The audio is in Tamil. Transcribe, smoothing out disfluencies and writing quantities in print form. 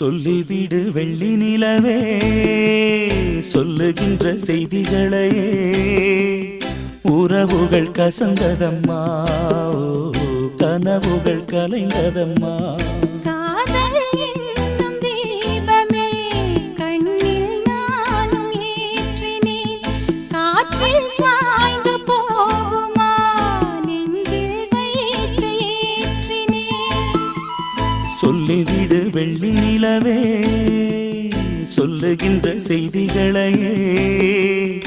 சொல்லிவிடு வெள்ளி நிலவே சொல்லுகின்ற செய்திகளையே உறவுகள் கசந்ததம்மா கனவுகள் கலைந்ததம்மா காதல் என்னும் தீபமே கண்ணில் நானும் ஏற்றினேன் காற்றில் சாய்ந்து போகுமா நெஞ்சில் வைத்து ஏற்றினேன் சொல்லிவிடு வெள்ளி நிலவே சொல்லுகின்ற செய்திகளையே